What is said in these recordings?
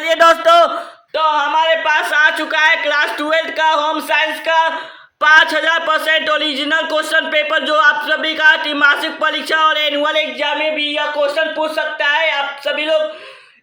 चलिए दोस्तों, तो हमारे पास आ चुका है क्लास 12 का होम साइंस का 5000% ओरिजिनल क्वेश्चन पेपर, जो आप सभी का त्रैमासिक परीक्षा और एनुअल एग्जाम में भी यह क्वेश्चन पूछ सकता है। आप सभी लोग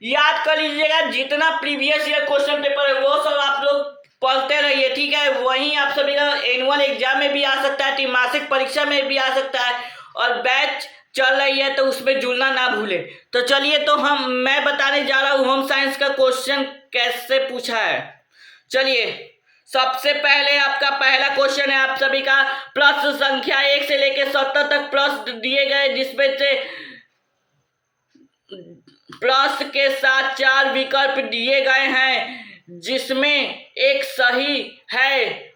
याद कर लीजिएगा, जितना प्रीवियस ईयर क्वेश्चन पेपर है वो सब आप लोग पढ़ते रहिए, ठीक है। वहीं आप सभी का एनुअल एग्जाम में भी आ सकता है, त्रैमासिक परीक्षा में भी आ सकता है, और बैच चल रही है तो उसमें जुड़ना ना भूले। तो चलिए, तो मैं बताने जा रहा हूँ होम साइंस का क्वेश्चन कैसे पूछा है। चलिए, सबसे पहले आपका पहला क्वेश्चन है आप सभी का प्रश्न संख्या 1 से लेकर 70 तक प्रश्न दिए गए, जिसमें से प्रश्न के साथ 4 विकल्प दिए गए हैं, जिसमें एक सही है।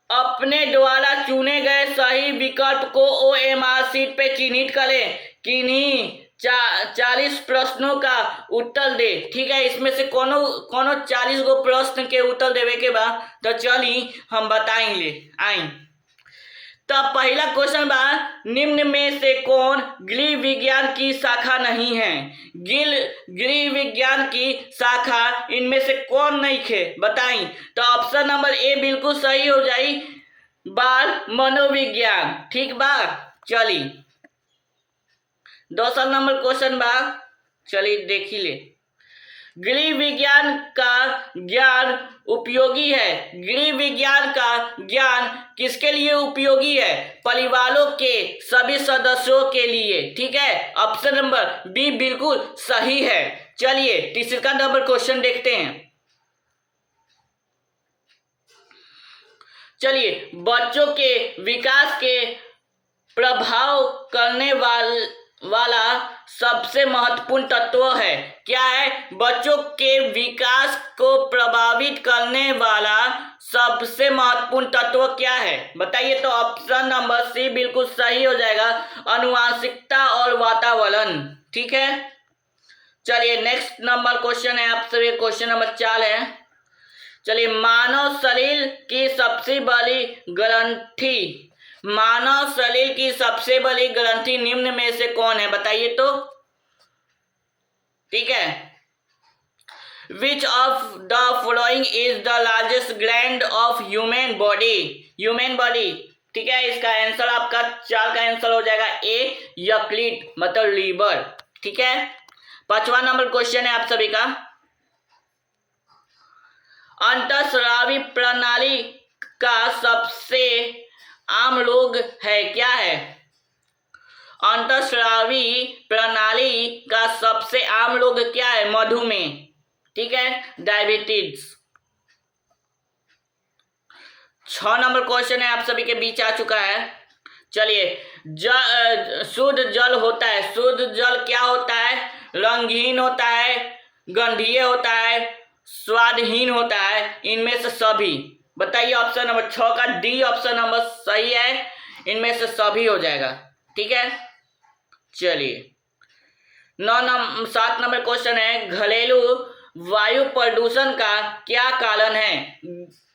अपने द्वारा चुने गए सही विकल्प को OMR शीट पे चिन्हित करें। किन्हीं 40 प्रश्नों का उत्तर दे, ठीक है। इसमें से कोनो 40 गो प्रश्न के उत्तर देवे के बाद तो चलिए हम बताएंगे। आई तो पहला क्वेश्चन बा, निम्न में से कौन गृह विज्ञान की शाखा नहीं है? गृह विज्ञान की शाखा इनमें से कौन नहीं है बताई? तो ऑप्शन नंबर ए बिल्कुल सही हो जाई, बाल मनोविज्ञान, ठीक बा। चली दूसरा नंबर क्वेश्चन बा, चलिए देखी ले। गृह विज्ञान का ज्ञान उपयोगी है। गृह विज्ञान का ज्ञान किसके लिए उपयोगी है? परिवारों के सभी सदस्यों के लिए, ठीक है। ऑप्शन नंबर बी बिल्कुल सही है। चलिए तीसरा नंबर क्वेश्चन देखते हैं। चलिए, बच्चों के विकास के प्रभाव करने वाला सबसे महत्वपूर्ण तत्व है। क्या है? बच्चों के विकास को प्रभावित करने वाला सबसे महत्वपूर्ण तत्व क्या है बताइए? तो ऑप्शन नंबर सी बिल्कुल सही हो जाएगा, आनुवंशिकता और वातावरण, ठीक है। चलिए नेक्स्ट नंबर क्वेश्चन है आप सभी, क्वेश्चन नंबर 4 है। चलिए, मानव शरीर की सबसे बड़ी ग्रंथि, मानव शरीर की सबसे बड़ी ग्रंथि निम्न में से कौन है बताइए? तो ठीक है, which of the following is the largest gland of human body? Human body, ठीक है। इसका आंसर आपका 4 का आंसर हो जाएगा ए, यकृत मतलब लीवर, ठीक है। 5वां नंबर क्वेश्चन है आप सभी का, अंतःस्रावी प्रणाली का सबसे आम रोग है, क्या है? अंतःस्रावी प्रणाली का सबसे आम रोग क्या है? मधुमेह, ठीक है, डायबिटीज। 6 नंबर क्वेश्चन है आप सभी के बीच आ चुका है। चलिए, शुद्ध जल होता है, शुद्ध जल क्या होता है? रंगहीन होता है, गंधीय होता है, स्वादहीन होता है, इनमें से सभी बताइए। ऑप्शन नंबर 6 का डी ऑप्शन नंबर सही है, इनमें से सभी हो जाएगा, ठीक है। चलिए 7 नंबर क्वेश्चन है, घरेलू वायु प्रदूषण का क्या कारण है?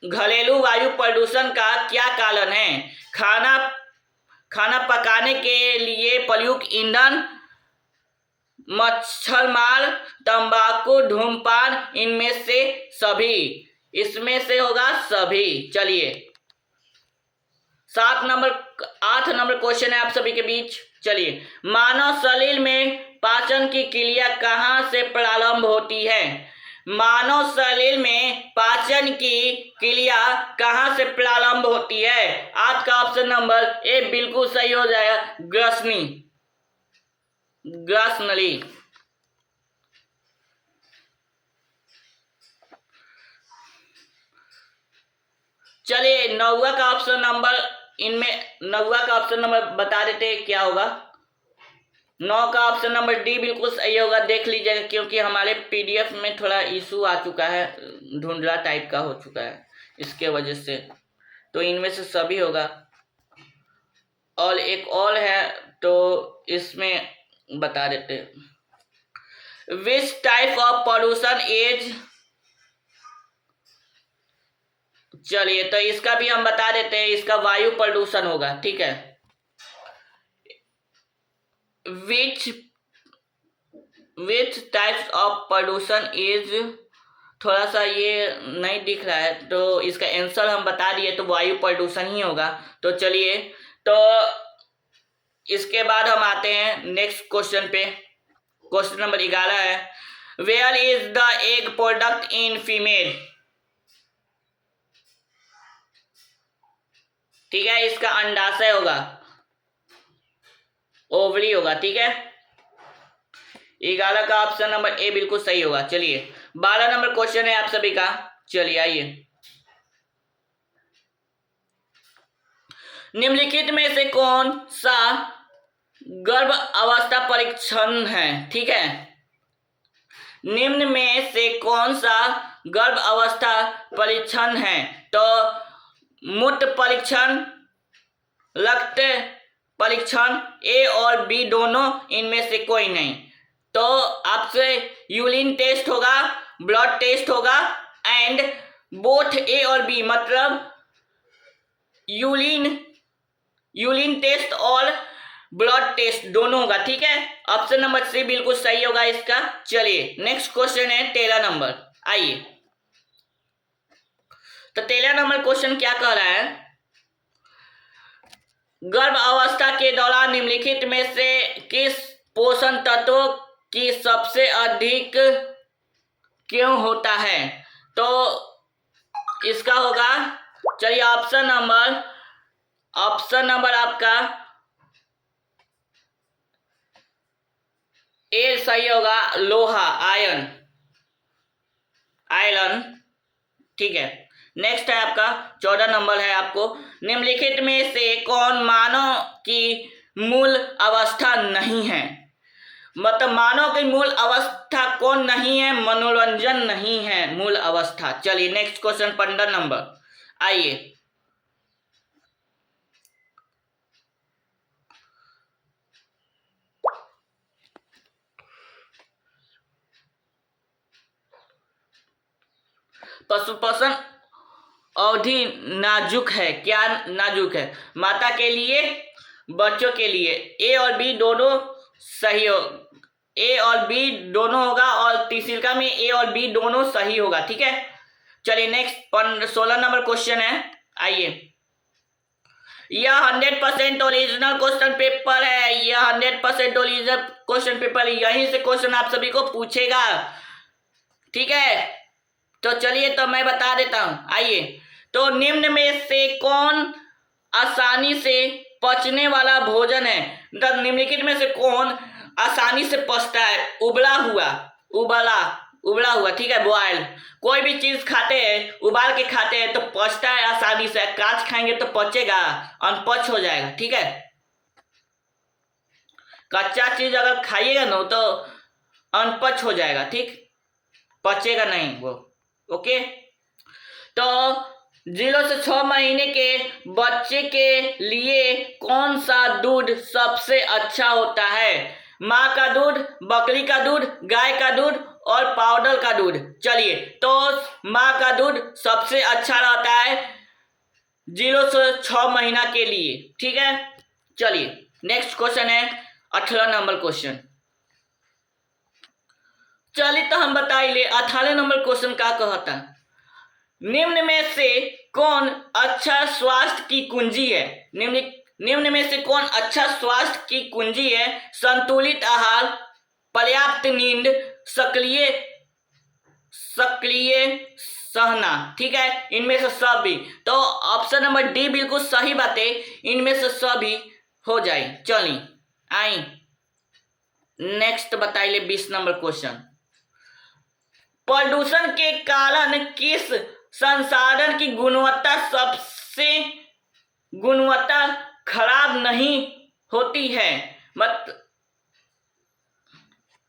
घरेलू वायु प्रदूषण का क्या कारण है? खाना पकाने के लिए प्रयुक्त ईंधन, मच्छर मार, तंबाकू, धूम्रपान, इनमें से सभी, इसमें से होगा सभी। चलिए 8 नंबर क्वेश्चन है आप सभी के बीच। चलिए, मानव शरीर में पाचन की क्रिया कहाँ से प्रारंभ होती है? मानव शरीर में पाचन की क्रिया कहाँ से प्रारंभ होती है? आज का ऑप्शन नंबर ए बिल्कुल सही हो जाएगा, ग्रसनली। चलिए 9वां का ऑप्शन नंबर, इनमें 9वां का ऑप्शन नंबर बता देते हैं क्या होगा। 9 का ऑप्शन नंबर डी बिल्कुल सही होगा, देख लीजिएगा, क्योंकि हमारे PDF में थोड़ा इशू आ चुका है, धुंधला टाइप का हो चुका है, इसके वजह से। तो इनमें से सभी होगा। और एक और है तो इसमें बता देते हैं, which type of pollution is, चलिए तो इसका भी हम बता देते हैं, इसका वायु प्रदूषण होगा, ठीक है। Which types of pollution is थोड़ा सा ये नहीं दिख रहा है, तो इसका आंसर हम बता दिए, तो वायु प्रदूषण ही होगा। तो चलिए, तो इसके बाद हम आते हैं नेक्स्ट क्वेश्चन पे। क्वेश्चन नंबर 11 है, where is the egg product in female. ठीक है, इसका अंडाशय होगा, ओवरी होगा। ठीक है, 11 का ऑप्शन नंबर ए बिल्कुल सही होगा। चलिए 12 नंबर क्वेश्चन है आप सभी का। चलिए आइए, निम्नलिखित में से कौन सा गर्भ अवस्था परीक्षण है। ठीक है, निम्न में से कौन सा गर्भ अवस्था परीक्षण है। तो मूत्र परीक्षण, रक्त परीक्षण, ए और बी दोनों, इनमें से कोई नहीं। तो आपसे यूरिन टेस्ट होगा, ब्लड टेस्ट होगा, एंड बोथ ए और बी, मतलब यूरिन टेस्ट और ब्लड टेस्ट दोनों होगा। ठीक है, ऑप्शन नंबर सी बिल्कुल सही होगा इसका। चलिए नेक्स्ट क्वेश्चन है 13 नंबर। आइए, तो 13 नंबर क्वेश्चन क्या कह रहा है, गर्भ अवस्था के दौरान निम्नलिखित में से किस पोषण तत्वों की सबसे अधिक क्यों होता है। तो इसका होगा, चलिए ऑप्शन नंबर आपका ए सही होगा, लोहा, आयरन। ठीक है, नेक्स्ट है आपका 14 नंबर है आपको, निम्नलिखित में से कौन मानव की मूल अवस्था नहीं है। मतलब मानव की मूल अवस्था कौन नहीं है, मनोरंजन नहीं है मूल अवस्था। चलिए नेक्स्ट क्वेश्चन 15 नंबर। आइए, पशुपोषण अवधि नाजुक है। क्या नाजुक है, माता के लिए, बच्चों के लिए। ए और बी दोनों सही हो, ए और बी दोनों होगा, और तीसरा में ए और बी दोनों सही होगा। ठीक है, चलिए नेक्स्ट 16 नंबर क्वेश्चन है। आइए, यह 100% ओरिजिनल क्वेश्चन पेपर है, यह 100% ओरिजिनल क्वेश्चन पेपर, यहीं से क्वेश्चन आप सभी को पूछेगा। ठीक है, तो चलिए, तो मैं बता देता हूं। आइए, तो निम्न में से कौन आसानी से पचने वाला भोजन है। निम्नलिखित में से कौन आसानी से पचता है, उबला हुआ। ठीक है, बॉयल, कोई भी चीज खाते हैं, उबाल के खाते हैं तो पचता है आसानी से। कांच खाएंगे तो पचेगा, अनपच हो जाएगा। ठीक है, कच्चा चीज अगर खाइएगा ना तो अनपच हो जाएगा, ठीक, पचेगा नहीं वो। ओके, तो 0 से 6 महीने के बच्चे के लिए कौन सा दूध सबसे अच्छा होता है। माँ का दूध, बकरी का दूध, गाय का दूध और पाउडर का दूध। चलिए, तो माँ का दूध सबसे अच्छा रहता है 0 से 6 महीना के लिए। ठीक है, चलिए नेक्स्ट क्वेश्चन है 18 नंबर क्वेश्चन। चलिए, तो हम बता ही ले 18 नंबर क्वेश्चन क्या कहता है, निम्न में से कौन अच्छा स्वास्थ्य की कुंजी है। निम्न में से कौन अच्छा स्वास्थ्य की कुंजी है। संतुलित आहार, पर्याप्त नींद, सक्रिय सहना। ठीक है, इनमें से सभी, तो ऑप्शन नंबर डी बिल्कुल सही बात है, इनमें से सभी हो जाए। चलिए आई नेक्स्ट बताइए 20 नंबर क्वेश्चन, प्रदूषण के कारण किस संसाधन की गुणवत्ता खराब नहीं होती है।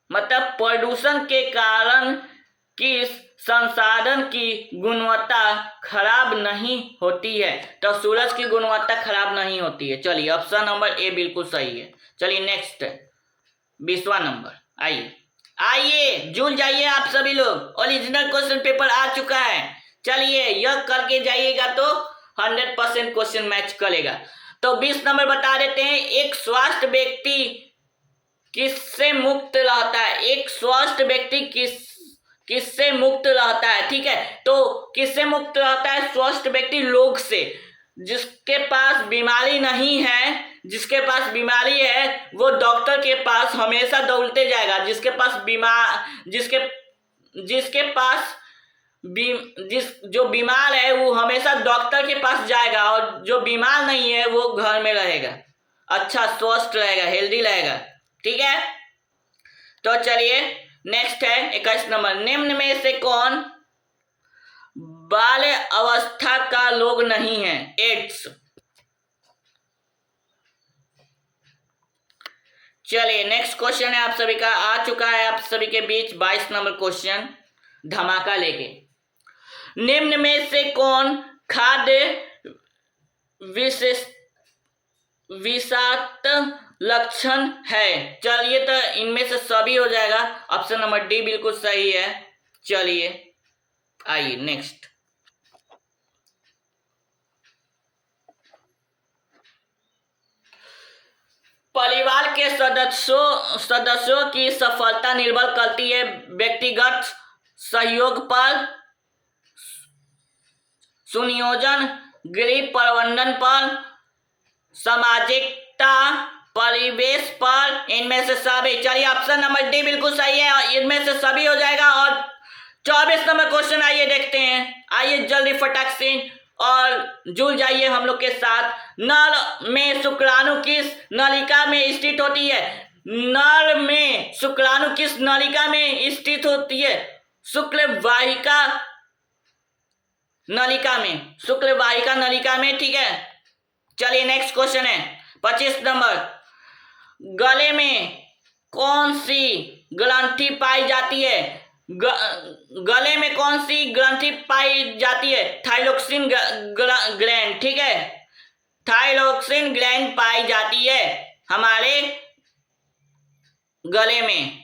मतलब प्रदूषण के कारण किस संसाधन की गुणवत्ता खराब नहीं होती है। तो सूरज की गुणवत्ता खराब नहीं होती है। चलिए ऑप्शन नंबर ए बिल्कुल सही है। चलिए नेक्स्ट 20वां नंबर। आइए जुड़ जाइए आप सभी लोग, ओरिजिनल क्वेश्चन पेपर आ चुका है। चलिए यह करके जाइएगा तो 100% क्वेश्चन मैच करेगा। तो 20 नंबर बता देते हैं, एक स्वस्थ व्यक्ति किससे मुक्त रहता है। एक स्वस्थ व्यक्ति किससे मुक्त रहता है, ठीक है। तो किससे मुक्त रहता है? स्वस्थ व्यक्ति लोग से। जिसके पास बीमारी नहीं है, जिसके पास बीमारी है वो डॉक्टर के पास हमेशा दौड़ते जाएगा। जिसके पास जिसके पास जो बीमार है वो हमेशा डॉक्टर के पास जाएगा, और जो बीमार नहीं है वो घर में रहेगा, अच्छा स्वस्थ रहेगा, हेल्दी रहेगा, ठीक है। तो चलिए नेक्स्ट है 21 नंबर। निम्न में से कौन बाल्य अवस्था का लोग नहीं है? एड्स। चलिए नेक्स्ट क्वेश्चन है आप सभी का, आ चुका है आप सभी के बीच 22 नंबर क्वेश्चन धमाका लेके। निम्न में से कौन खाद्य विषाक्त लक्षण है? चलिए तो इनमें से सभी हो जाएगा, ऑप्शन नंबर डी बिल्कुल सही है। चलिए आइए नेक्स्ट। परिवार के सदस्यों की सफलता निर्भर करती है व्यक्तिगत सहयोग पर, सुनियोजन, गृह प्रबंधन पर, सामाजिकता, परिवेश पर, इनमें से सभी। चलिए ऑप्शन नंबर डी बिल्कुल सही है, इनमें से सभी हो जाएगा। और 24 नंबर क्वेश्चन आइए देखते हैं। आइए जल्दी फटाक से और जुड़ जाइए हम लोग के साथ। नर में शुक्राणु किस नलिका में स्थित होती है? नर में शुक्राणु किस नलिका में स्थित होती है? शुक्ल वाहिका नलिका में, शुक्ल वाहिका नलिका में, ठीक है। चलिए नेक्स्ट क्वेश्चन है 25 नंबर। गले में कौन सी ग्रंथि पाई जाती है? गले में कौन सी ग्रंथि पाई जाती है? थाइरोक्सिन ग्लैंड, ठीक है। थाइरोक्सिन ग्लैंड पाई जाती है हमारे गले में।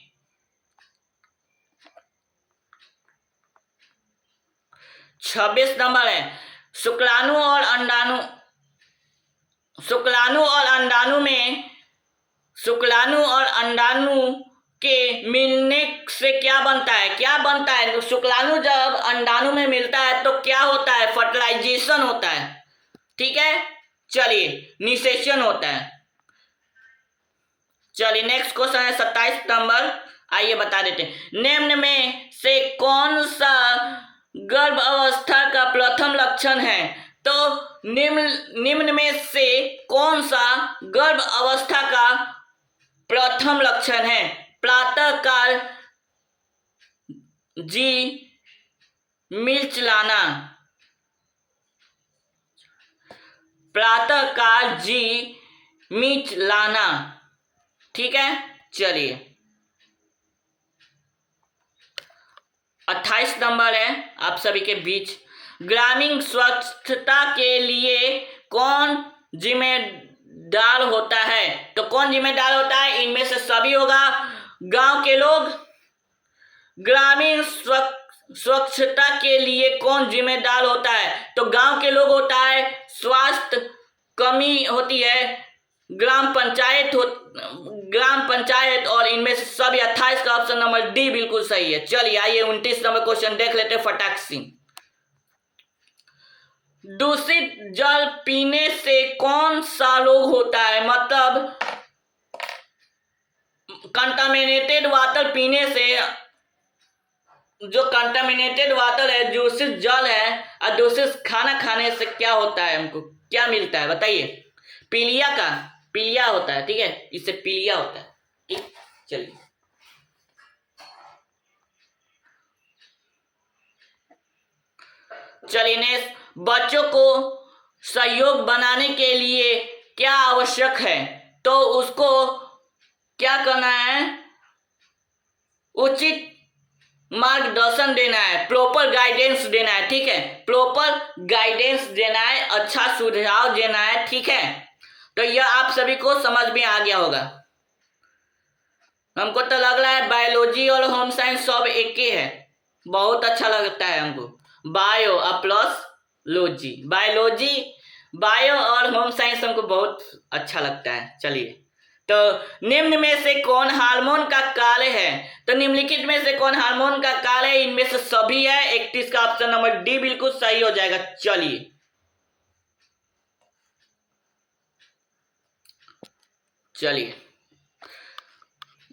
26 नंबर है। शुक्राणु और अंडाणु के मिलने से क्या बनता है? तो शुक्राणु जब अंडाणु में मिलता है तो क्या होता है? फर्टिलाइजेशन होता है, ठीक है। चलिए निषेचन होता है। चलिए नेक्स्ट क्वेश्चन है 27 नंबर, आइए बता देते हैं। निम्न में से कौन सा गर्भ अवस्था का प्रथम लक्षण है? तो निम्न में से कौन सा गर्भ अवस्था का प्रथम लक्षण है? प्रातःकाल जी मिर्च लाना, प्रातःकाल जी मिर्च लाना, ठीक है। चलिए 28 नंबर है आप सभी के बीच। ग्रामीण स्वच्छता के लिए कौन जिम्मेदार होता है? तो कौन जिम्मेदार होता है? इनमें से सभी होगा, गांव के लोग। ग्रामीण स्वच्छता के लिए कौन जिम्मेदार होता है? तो गांव के लोग होता है। स्वास्थ्य कमी होती है ग्राम पंचायत, और इनमें से सभी 28 का ऑप्शन नंबर डी बिल्कुल सही है। चलिए आइए 29 नंबर क्वेश्चन देख लेते हैं फटाक से। दूषित जल पीने से कौन सा रोग होता है? मतलब कंटामिनेटेड वाटर पीने से, जो कंटामिनेटेड वाटर है, दूषित जल है, और दूषित खाना खाने से क्या होता है? हमको क्या मिलता है बताइए? पीलिया होता है, ठीक है। इससे पीलिया होता है, ठीक। चलिए नेक्स्ट। बच्चों को सहयोग बनाने के लिए क्या आवश्यक है? तो उसको क्या करना है? उचित मार्गदर्शन देना है, प्रॉपर गाइडेंस देना है, ठीक है। प्रॉपर गाइडेंस देना है, अच्छा सुझाव देना है, ठीक है। तो यह आप सभी को समझ में आ गया होगा। हमको तो लग रहा है बायोलॉजी और होम साइंस सब एक ही है, बहुत अच्छा लगता है हमको। बायो प्लस लॉजी, बायो और होम साइंस हमको बहुत अच्छा लगता है। चलिए तो निम्न में से कौन हार्मोन का कार्य है? तो निम्नलिखित में से कौन हार्मोन का कार्य है? इनमें से सभी है। 31 का ऑप्शन नंबर डी बिल्कुल सही हो जाएगा। चलिए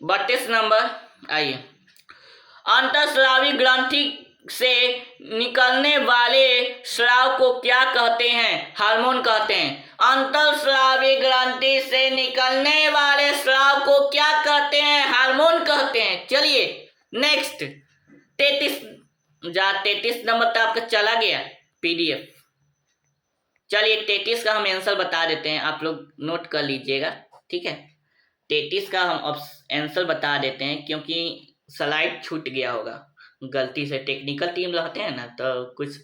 32 नंबर आइए। अंतःस्रावी ग्रंथि से निकलने वाले स्राव को क्या कहते हैं? हार्मोन कहते हैं। अंतःस्रावी ग्रंथि से निकलने वाले स्राव को क्या कहते हैं? हार्मोन कहते हैं। चलिए नेक्स्ट 33 नंबर तक आपका चला गया पीडीएफ। चलिए 33 का हम आंसर बता देते हैं, आप लोग नोट कर लीजिएगा, ठीक है। 33 का हम आंसर बता देते हैं क्योंकि स्लाइड छूट गया होगा गलती से। टेक्निकल टीम रहते हैं ना तो कुछ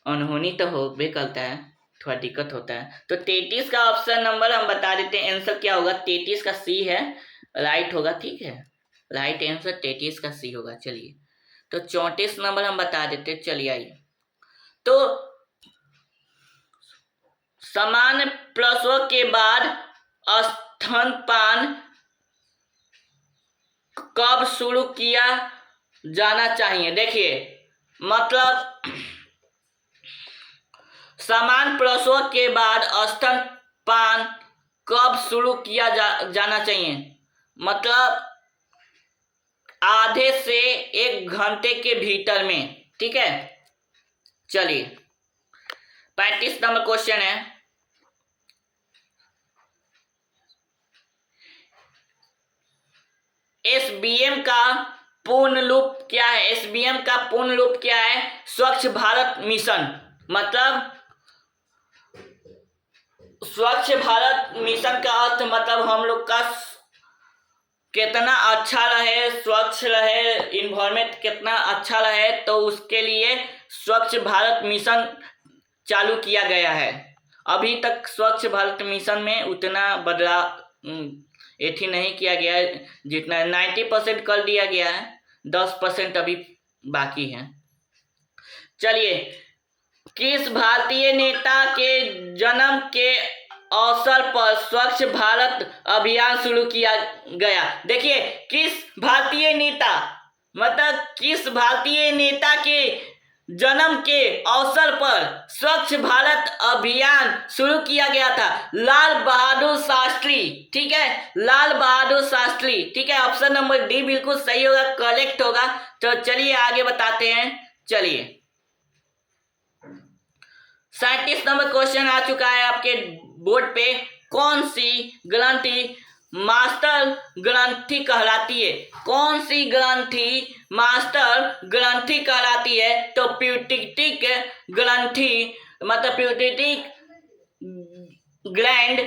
अनहोनी तो होबे करता है, थोड़ा दिक्कत होता है। तो 33 का ऑप्शन नंबर हम बता देते हैं, आंसर क्या होगा? 33 का सी है, राइट होगा, ठीक है। राइट आंसर 33 का सी होगा। चलिए तो 34 नंबर हम बता देते हैं। चलिए आइए। तो सामान्य प्रसव के बाद स्तनपान कब शुरू किया जाना चाहिए? देखिए मतलब सामान्य प्रसव के बाद स्तनपान कब शुरू किया जाना चाहिए? मतलब आधे से 1 घंटे के भीतर में, ठीक है। चलिए 35 नंबर क्वेश्चन है। एसबीएम का पूर्ण रूप क्या है? एसबीएम का पूर्ण रूप क्या है? स्वच्छ भारत मिशन। मतलब स्वच्छ भारत मिशन का अर्थ मतलब हम लोग का कितना अच्छा रहे, स्वच्छ रहे, इन्वायरमेंट कितना अच्छा रहे, तो उसके लिए स्वच्छ भारत मिशन चालू किया गया है। अभी तक स्वच्छ भारत मिशन में उतना बदलाव एथी नहीं किया गया है, जितना 90% कर दिया गया है, 10% अभी बाकी है। चलिए किस भारतीय नेता के जन्म के अवसर पर स्वच्छ भारत अभियान शुरू किया गया? देखिए किस भारतीय नेता, मतलब किस भारतीय नेता के जन्म के अवसर पर स्वच्छ भारत अभियान शुरू किया गया था? लाल बहादुर शास्त्री, ठीक है, लाल बहादुर शास्त्री, ठीक है। ऑप्शन नंबर डी बिल्कुल सही होगा, करेक्ट होगा। तो चलिए आगे बताते हैं। चलिए 37 नंबर क्वेश्चन आ चुका है आपके बोर्ड पे। कौन सी ग्रंथि मास्टर ग्रंथि कहलाती है? कौन सी ग्रंथि मास्टर ग्रंथि कहलाती है? तो प्यूटिक ग्रंथि, मतलब प्यूटिक ग्लैंड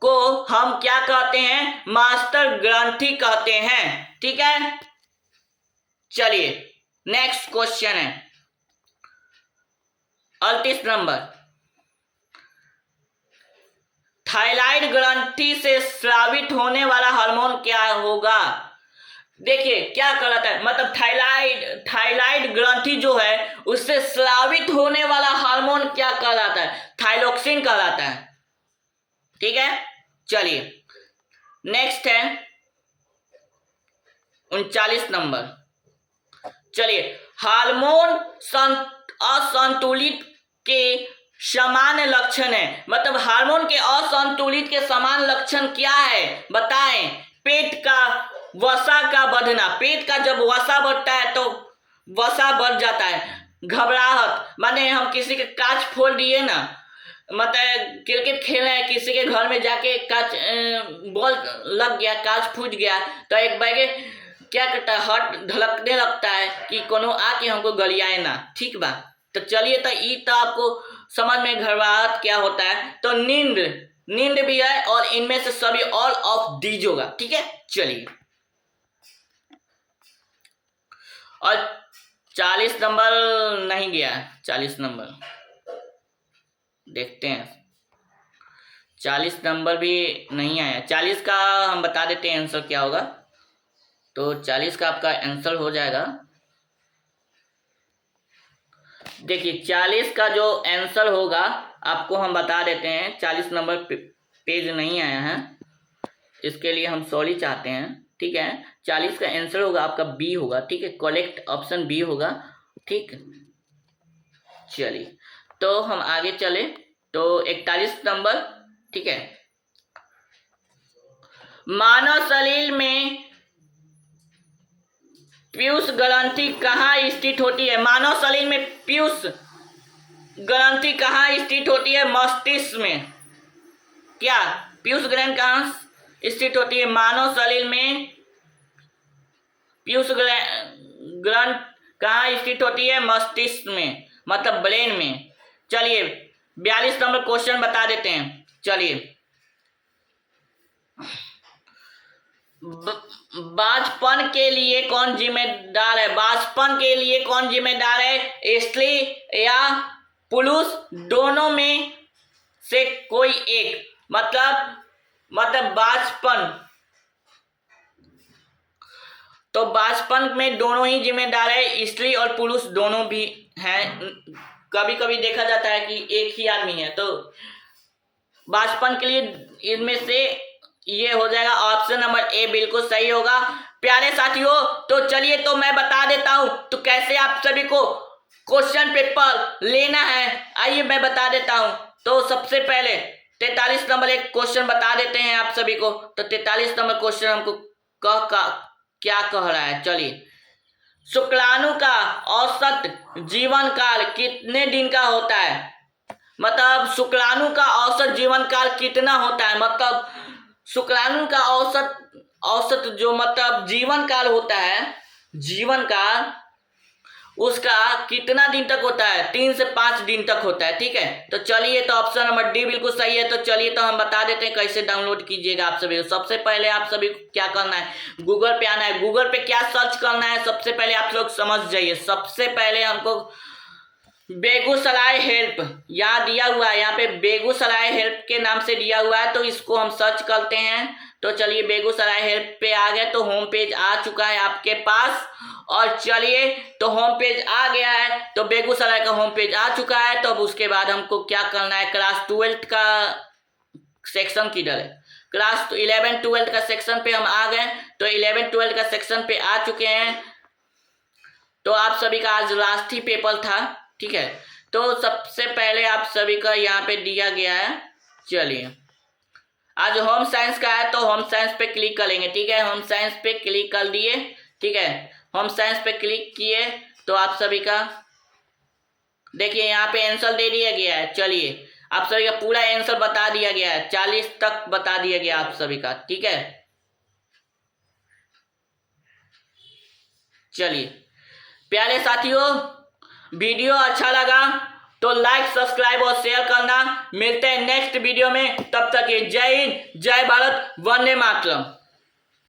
को हम क्या कहते हैं? मास्टर ग्रंथि कहते हैं, ठीक है। चलिए नेक्स्ट क्वेश्चन है 38 नंबर। थायराइड ग्रंथि से स्रावित होने वाला हार्मोन क्या होगा? देखिए क्या कहलाता है, मतलब थायराइड ग्रंथि जो है उससे स्रावित होने वाला हार्मोन क्या कहलाता है? थाइरोक्सिन कहलाता है, ठीक है। चलिए नेक्स्ट है 39 नंबर। चलिए हार्मोन असंतुलित के समान लक्षण है, मतलब हार्मोन के असंतुलित के समान लक्षण क्या है बताएं? पेट का वसा का बढ़ना, पेट का जब वसा बढ़ता है तो वसा बढ़ जाता है। घबराहट, माने हम किसी के कांच फोड़ दिए ना, मतलब क्रिकेट खेल रहे हैं, किसी के घर में जाके कांच बॉल लग गया, कांच फूट गया, तो एक बैगे क्या करता है, हार्ट धड़कने लगता है कि कोनो आके हमको गलियाए ना, ठीक बा। तो चलिए तो ई तो आपको समझ में घबराहट क्या होता है। तो नींद भी है और इनमें से सभी ऑल ऑफ दीज होगा, ठीक है। चलिए और 40 नंबर नहीं गया, 40 नंबर देखते हैं, 40 नंबर भी नहीं आया। 40 का हम बता देते हैं आंसर क्या होगा। तो 40 का आपका आंसर हो जाएगा, देखिए 40 का जो आंसर होगा आपको हम बता देते हैं। 40 नंबर पेज नहीं आया है, इसके लिए हम 100 चाहते हैं, ठीक है। 40 का आंसर होगा आपका बी होगा, ठीक है, करेक्ट ऑप्शन बी होगा, ठीक। चलिए तो हम आगे चले, तो 41 नंबर, ठीक है। मानव शरीर में पीयूष ग्रंथि कहाँ स्थित होती है? मानव शरीर में पीयूष ग्रंथि कहाँ स्थित होती है? मस्तिष्क में। क्या पीयूष ग्रंथि कहाँ स्थित होती है? मानव शरीर में पीयूष ग्रंथि कहाँ स्थित होती है? मस्तिष्क में, मतलब ब्रेन में। चलिए 42 नंबर क्वेश्चन बता देते हैं। चलिए, बाजपन के लिए कौन जिम्मेदार है? बाजपन के लिए कौन जिम्मेदार है? स्त्री या पुरुष, दोनों में से कोई एक। मतलब बाजपन, तो बाजपन में दोनों ही जिम्मेदार है, स्त्री और पुरुष दोनों भी हैं। कभी कभी देखा जाता है कि एक ही आदमी है, तो बाजपन के लिए इनमें से ये हो जाएगा ऑप्शन नंबर ए बिल्कुल सही होगा। प्यारे साथियों, तो चलिए तो मैं बता देता हूं तो कैसे आप सभी को क्वेश्चन पेपर लेना है, आइए मैं बता देता हूं। तो सबसे पहले 43 नंबर एक क्वेश्चन बता देते हैं आप सभी को। तो 43 नंबर क्वेश्चन हमको क्या कह रहा है? चलिए, शुक्राणु का औसत जीवन काल कितने दिन का होता है? मतलब शुक्राणु का औसत जीवन काल कितना होता है? मतलब शुक्राणु का औसत जो मतलब जीवन काल होता है, जीवन काल उसका कितना दिन तक होता है? 3 से 5 दिन तक होता है, ठीक है। तो चलिए, तो ऑप्शन नंबर डी बिल्कुल सही है। तो चलिए तो हम बता देते हैं कैसे डाउनलोड कीजिएगा आप सभी को। सबसे पहले आप सभी को क्या करना है, गूगल पे आना है। गूगल पे क्या सर्च करना है सबसे पहले आप लोग समझ जाइए। सबसे पहले हमको बेगूसराय हेल्प यहाँ दिया हुआ है, यहाँ पे बेगूसराय हेल्प के नाम से दिया हुआ है, तो इसको हम सर्च करते हैं। तो चलिए बेगूसराय हेल्प पे आ गए, तो होम पेज आ चुका है आपके पास। और चलिए तो होम पेज आ गया है, तो बेगूसराय का होम पेज आ चुका है। तो अब उसके बाद हमको क्या करना है, क्लास 12 का सेक्शन किधर है? क्लास 11 12 का सेक्शन पे हम आ गए। तो 11 12 का सेक्शन पे आ चुके हैं। तो आप सभी का आज लास्ट ही पेपर था, ठीक है। तो सबसे पहले आप सभी का यहाँ पे दिया गया है। चलिए, आज होम साइंस का है, तो होम साइंस पे क्लिक करेंगे, ठीक है। होम साइंस पे क्लिक कर दिए, ठीक है। होम साइंस पे क्लिक किए तो आप सभी का देखिए यहाँ पे आंसर दे दिया गया है। चलिए, आप सभी का पूरा आंसर बता दिया गया है, 40 तक बता दिया गया आप सभी का, ठीक है। चलिए प्यारे साथियों, वीडियो अच्छा लगा तो लाइक सब्सक्राइब और शेयर करना। मिलते हैं नेक्स्ट वीडियो में, तब तक जय हिंद, जय भारत, वंदे मातरम।